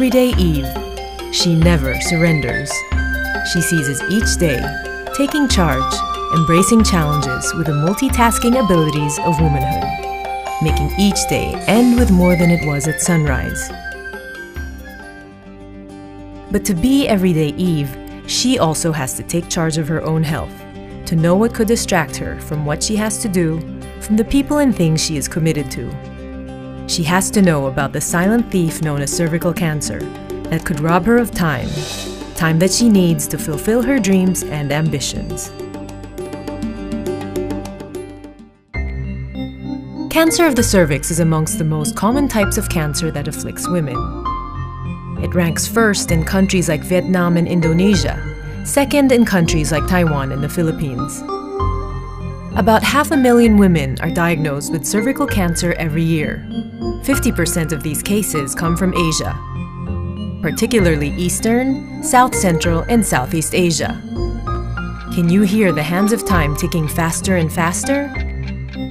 everyday Eve, she never surrenders. She seizes each day, taking charge, embracing challenges with the multitasking abilities of womanhood, making each day end with more than it was at sunrise. But to be everyday Eve, she also has to take charge of her own health, to know what could distract her from what she has to do, from the people and things she is committed to. She has to know about the silent thief known as cervical cancer that could rob her of time that she needs to fulfill her dreams and ambitions. Cancer of the cervix is amongst the most common types of cancer that afflicts women. It ranks first in countries like Vietnam and Indonesia, second in countries like Taiwan and the Philippines. About 500,000 women are diagnosed with cervical cancer every year. 50% of these cases come from Asia, particularly Eastern, South Central, and Southeast Asia. Can you hear the hands of time ticking faster and faster?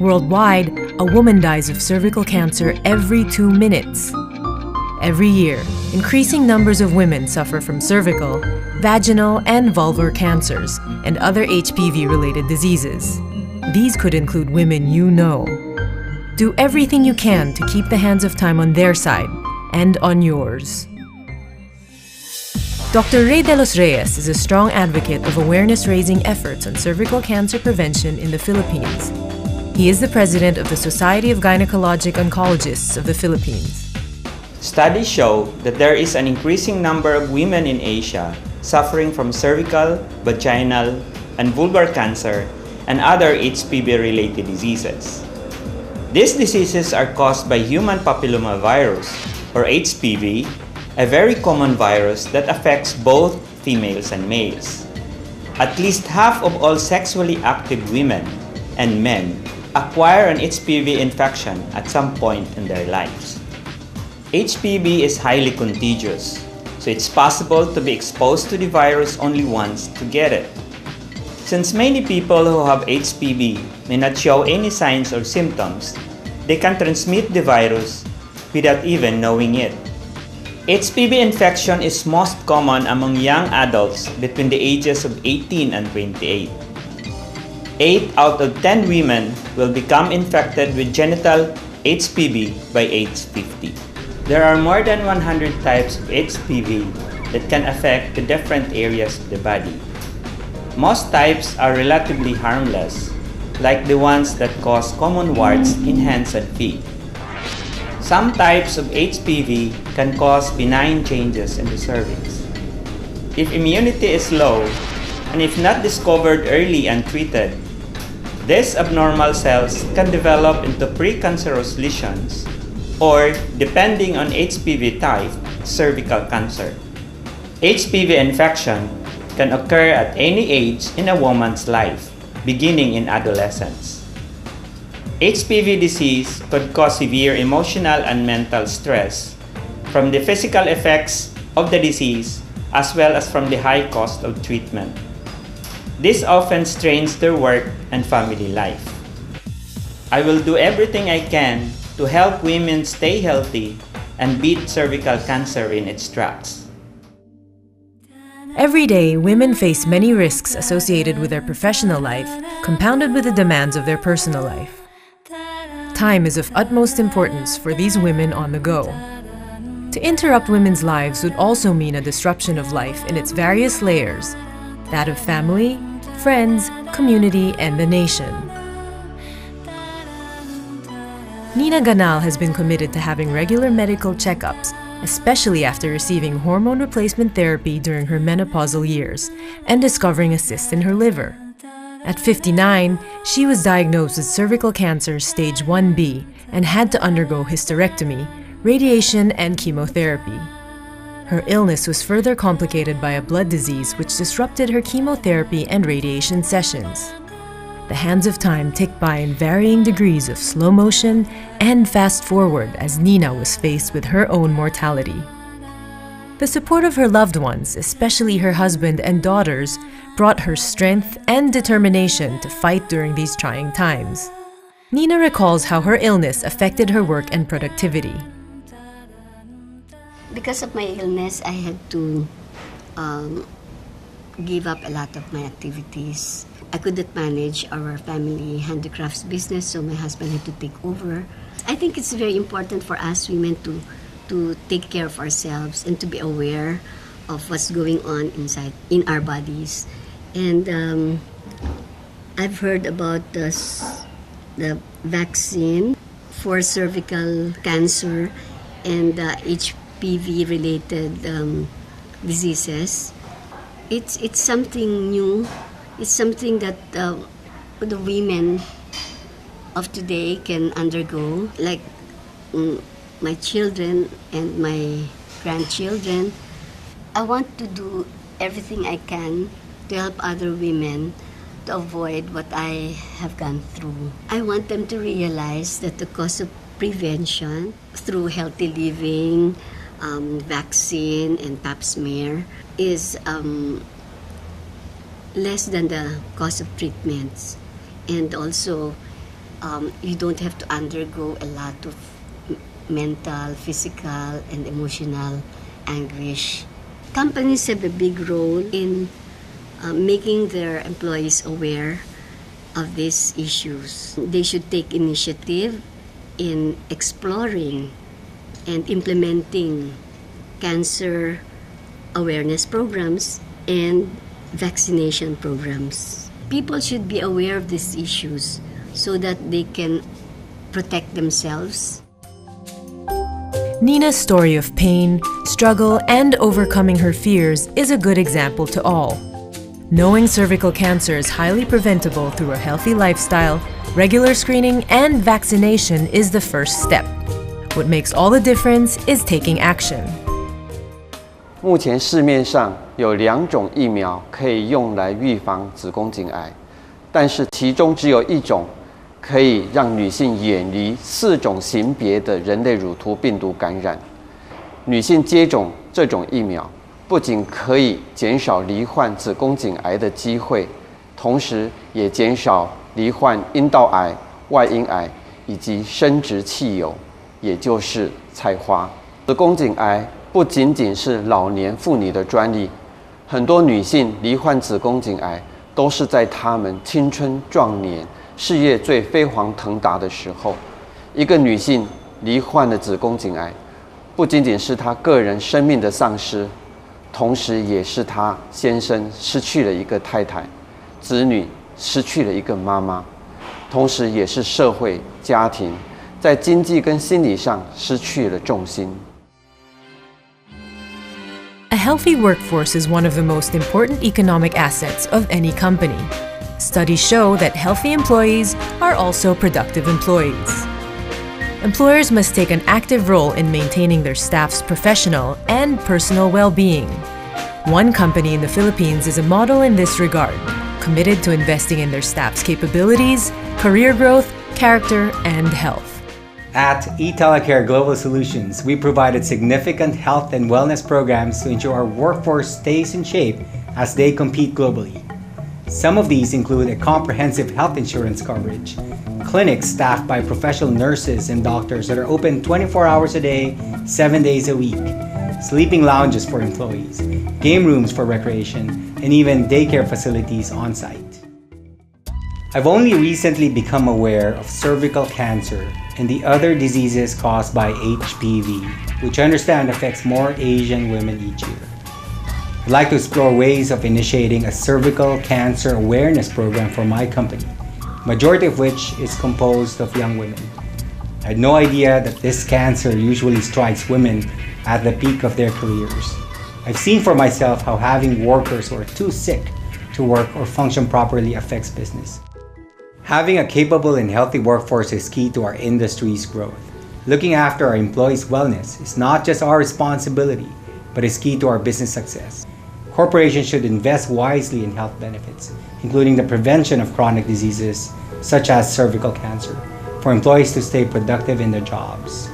Worldwide, a woman dies of cervical cancer every 2 minutes. Every year, increasing numbers of women suffer from cervical, vaginal, and vulvar cancers and other HPV-related diseases. These could include women you know. Do everything you can to keep the hands of time on their side and on yours. Dr. Rey de los Reyes is a strong advocate of awareness-raising efforts on cervical cancer prevention in the Philippines. He is the president of the Society of Gynecologic Oncologists of the Philippines. Studies show that there is an increasing number of women in Asia suffering from cervical, vaginal, and vulvar cancer and other HPV-related diseases. These diseases are caused by human papillomavirus, or HPV, a very common virus that affects both females and males. At least half of all sexually active women and men acquire an HPV infection at some point in their lives. HPV is highly contagious, so it's possible to be exposed to the virus only once to get it. Since many people who have HPV may not show any signs or symptoms, they can transmit the virus without even knowing it. HPV infection is most common among young adults between the ages of 18 and 28. 8 out of 10 women will become infected with genital HPV by age 50. There are more than 100 types of HPV that can affect the different areas of the body. Most types are relatively harmless, like the ones that cause common warts in hands and feet. Some types of HPV can cause benign changes in the cervix. If immunity is low, and if not discovered early and treated, these abnormal cells can develop into precancerous lesions or, depending on HPV type, cervical cancer. HPV infection can occur at any age in a woman's life, beginning in adolescence. HPV disease could cause severe emotional and mental stress from the physical effects of the disease as well as from the high cost of treatment. This often strains their work and family life. I will do everything I can to help women stay healthy and beat cervical cancer in its tracks. Every day, women face many risks associated with their professional life, compounded with the demands of their personal life. Time is of utmost importance for these women on the go. To interrupt women's lives would also mean a disruption of life in its various layers, that of family, friends, community, and the nation. Nina Ganal has been committed to having regular medical checkups, especially after receiving hormone replacement therapy during her menopausal years and discovering a cyst in her liver. At 59, she was diagnosed with cervical cancer stage 1B and had to undergo hysterectomy, radiation, and chemotherapy. Her illness was further complicated by a blood disease which disrupted her chemotherapy and radiation sessions. The hands of time ticked by in varying degrees of slow motion and fast forward as Nina was faced with her own mortality. The support of her loved ones, especially her husband and daughters, brought her strength and determination to fight during these trying times. Nina recalls how her illness affected her work and productivity. Because of my illness, I had to give up a lot of my activities. I couldn't manage our family handicrafts business, so my husband had to take over. I think it's very important for us women to take care of ourselves and to be aware of what's going on in our bodies. And I've heard about the vaccine for cervical cancer and HPV-related diseases. It's something new. It's something that the women of today can undergo, like my children and my grandchildren. I want to do everything I can to help other women to avoid what I have gone through. I want them to realize that the cost of prevention through healthy living, vaccine, and pap smear is less than the cost of treatments. And also, you don't have to undergo a lot of mental, physical, and emotional anguish. Companies have a big role in making their employees aware of these issues. They should take initiative in exploring and implementing cancer awareness programs and vaccination programs. People should be aware of these issues so that they can protect themselves. Nina's story of pain, struggle, and overcoming her fears is a good example to all. Knowing cervical cancer is highly preventable through a healthy lifestyle, regular screening, and vaccination is the first step. What makes all the difference is taking action. 目前市面上有2种疫苗可以用来预防子宫颈癌，但是其中只有1种可以让女性远离4种型别的人类乳突病毒感染。女性接种这种疫苗，不仅可以减少罹患子宫颈癌的机会，同时也减少罹患阴道癌、外阴癌以及生殖器疣，也就是菜花。子宫颈癌不仅仅是老年妇女的专利，很多女性罹患子宫颈癌都是在她们青春壮年、事业最飞黄腾达的时候。一个女性罹患了子宫颈癌，不仅仅是她个人生命的丧失，同时也是她先生失去了一个太太，子女失去了一个妈妈，同时也是社会、家庭在经济跟心理上失去了重心。A healthy workforce is one of the most important economic assets of any company. Studies show that healthy employees are also productive employees. Employers must take an active role in maintaining their staff's professional and personal well-being. One company in the Philippines is a model in this regard, committed to investing in their staff's capabilities, career growth, character, and health. At eTelecare Global Solutions, we provided significant health and wellness programs to ensure our workforce stays in shape as they compete globally. Some of these include a comprehensive health insurance coverage, clinics staffed by professional nurses and doctors that are open 24 hours a day, 7 days a week, sleeping lounges for employees, game rooms for recreation, and even daycare facilities on site. I've only recently become aware of cervical cancer and the other diseases caused by HPV, which I understand affects more Asian women each year. I'd like to explore ways of initiating a cervical cancer awareness program for my company, majority of which is composed of young women. I had no idea that this cancer usually strikes women at the peak of their careers. I've seen for myself how having workers who are too sick to work or function properly affects business. Having a capable and healthy workforce is key to our industry's growth. Looking after our employees' wellness is not just our responsibility, but is key to our business success. Corporations should invest wisely in health benefits, including the prevention of chronic diseases such as cervical cancer, for employees to stay productive in their jobs.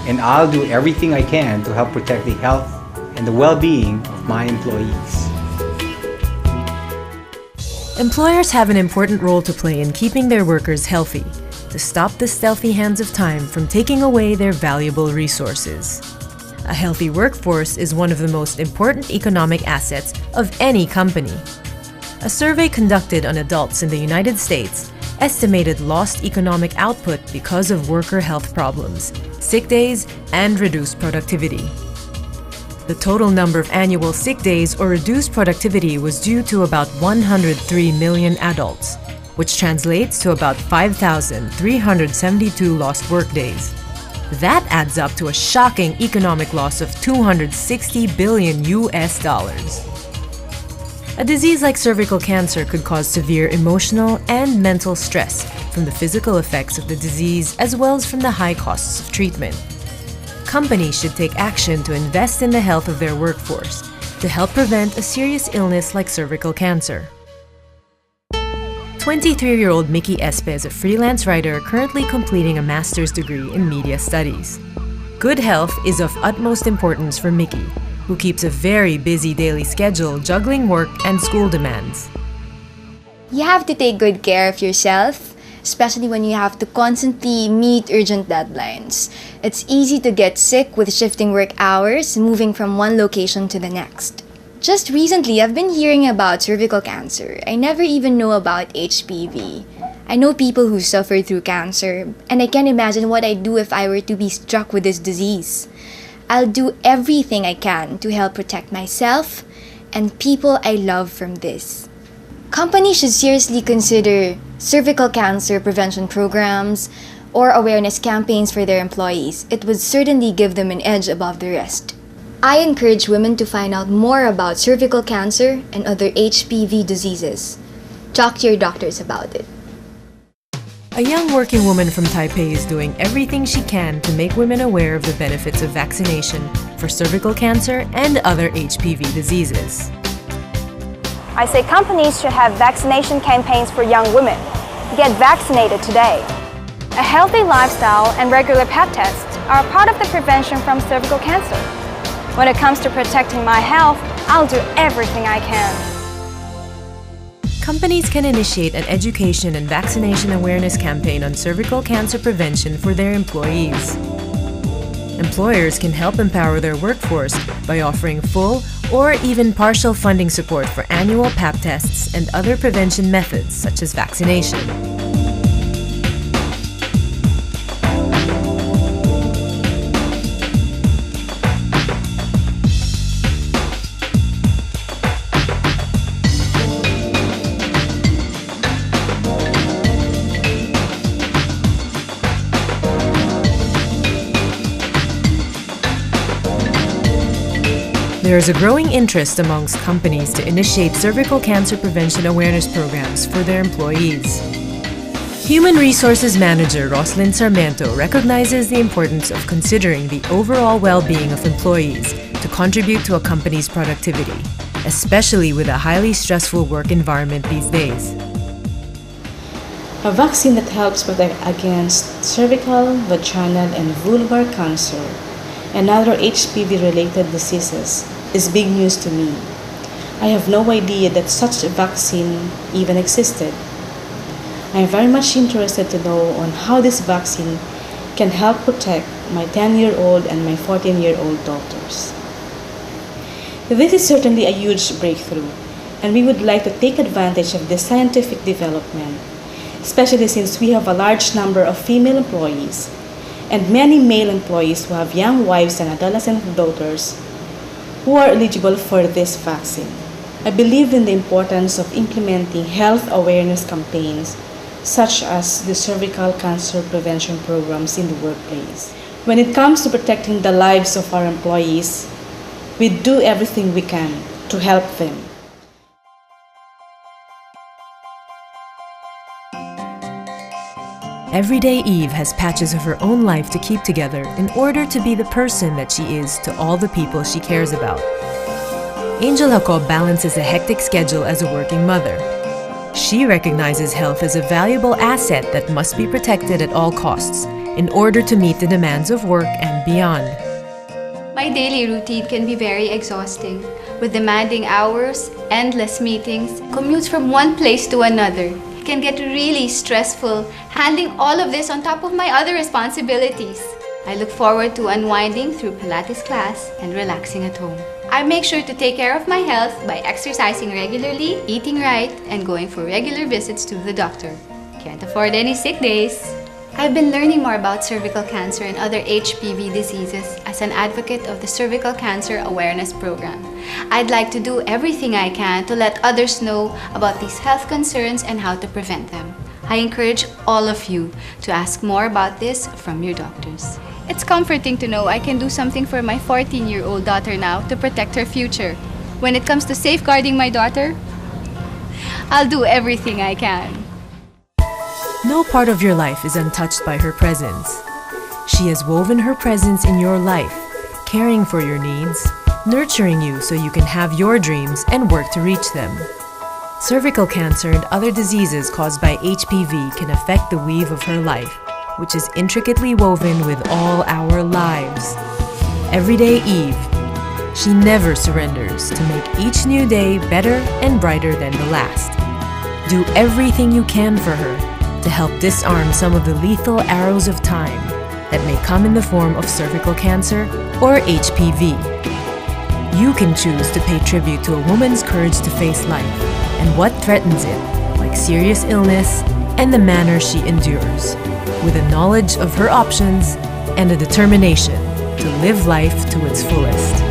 And I'll do everything I can to help protect the health and the well-being of my employees. Employers have an important role to play in keeping their workers healthy, to stop the stealthy hands of time from taking away their valuable resources. A healthy workforce is one of the most important economic assets of any company. A survey conducted on adults in the United States estimated lost economic output because of worker health problems, sick days, and reduced productivity. The total number of annual sick days or reduced productivity was due to about 103 million adults, which translates to about 5,372 lost workdays. That adds up to a shocking economic loss of $260 billion US. A disease like cervical cancer could cause severe emotional and mental stress from the physical effects of the disease as well as from the high costs of treatment. Companies should take action to invest in the health of their workforce to help prevent a serious illness like cervical cancer. 23-year-old Mickey Espe is a freelance writer currently completing a master's degree in media studies. Good health is of utmost importance for Mickey, who keeps a very busy daily schedule juggling work and school demands. You have to take good care of yourself, especially when you have to constantly meet urgent deadlines. It's easy to get sick with shifting work hours, moving from one location to the next. Just recently, I've been hearing about cervical cancer. I never even know about HPV. I know people who suffer through cancer, and I can't imagine what I'd do if I were to be struck with this disease. I'll do everything I can to help protect myself and people I love from this. Companies should seriously consider cervical cancer prevention programs or awareness campaigns for their employees. It would certainly give them an edge above the rest. I encourage women to find out more about cervical cancer and other HPV diseases. Talk to your doctors about it. A young working woman from Taipei is doing everything she can to make women aware of the benefits of vaccination for cervical cancer and other HPV diseases. I say companies should have vaccination campaigns for young women. Get vaccinated today. A healthy lifestyle and regular pap tests are a part of the prevention from cervical cancer. When it comes to protecting my health, I'll do everything I can. Companies can initiate an education and vaccination awareness campaign on cervical cancer prevention for their employees. Employers can help empower their workforce by offering full or even partial funding support for annual pap tests and other prevention methods such as vaccination. There is a growing interest amongst companies to initiate cervical cancer prevention awareness programs for their employees. Human Resources Manager Roslyn Sarmiento recognizes the importance of considering the overall well-being of employees to contribute to a company's productivity, especially with a highly stressful work environment these days. A vaccine that helps protect against cervical, vaginal, and vulvar cancer and other HPV-related diseases is big news to me. I have no idea that such a vaccine even existed. I am very much interested to know on how this vaccine can help protect my 10-year-old and my 14-year-old daughters. This is certainly a huge breakthrough, and we would like to take advantage of this scientific development, especially since we have a large number of female employees and many male employees who have young wives and adolescent daughters who are eligible for this vaccine. I believe in the importance of implementing health awareness campaigns such as the cervical cancer prevention programs in the workplace. When it comes to protecting the lives of our employees, we do everything we can to help them. Everyday Eve has patches of her own life to keep together in order to be the person that she is to all the people she cares about. Angel Jacob balances a hectic schedule as a working mother. She recognizes health as a valuable asset that must be protected at all costs in order to meet the demands of work and beyond. My daily routine can be very exhausting, with demanding hours, endless meetings, commutes from one place to another. It can get really stressful handling all of this on top of my other responsibilities. I look forward to unwinding through Pilates class and relaxing at home. I make sure to take care of my health by exercising regularly, eating right, and going for regular visits to the doctor. Can't afford any sick days. I've been learning more about cervical cancer and other HPV diseases as an advocate of the Cervical Cancer Awareness Program. I'd like to do everything I can to let others know about these health concerns and how to prevent them. I encourage all of you to ask more about this from your doctors. It's comforting to know I can do something for my 14-year-old daughter now to protect her future. When it comes to safeguarding my daughter, I'll do everything I can. No part of your life is untouched by her presence. She has woven her presence in your life, caring for your needs, nurturing you so you can have your dreams and work to reach them. Cervical cancer and other diseases caused by HPV can affect the weave of her life, which is intricately woven with all our lives. Everyday Eve, she never surrenders to make each new day better and brighter than the last. Do everything you can for her to help disarm some of the lethal arrows of time that may come in the form of cervical cancer or HPV. You can choose to pay tribute to a woman's courage to face life and what threatens it, like serious illness and the manner she endures, with a knowledge of her options and a determination to live life to its fullest.